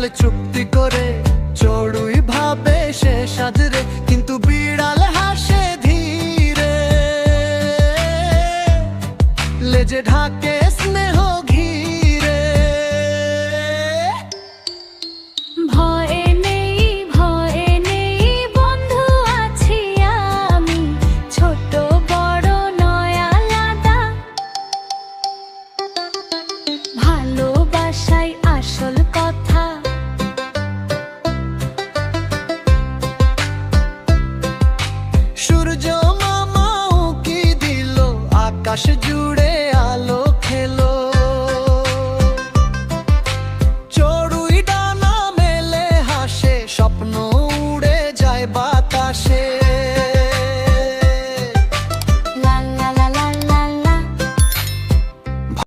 বিড়াল চুক্তি করে চড়ুই ভাবে সে সাজরে, কিন্তু বিড়াল হাসে ধীরে, লেজে ঢাকে স্নেহ ঘিরে। ভয়ে নেই, ভয়ে নেই, বন্ধু আছি আমি, ছোট বড় নয় আলাদা, ভালোবাসাই আসল কথা। সূর্য মামা উকি দিল আকাশ জুড়ে,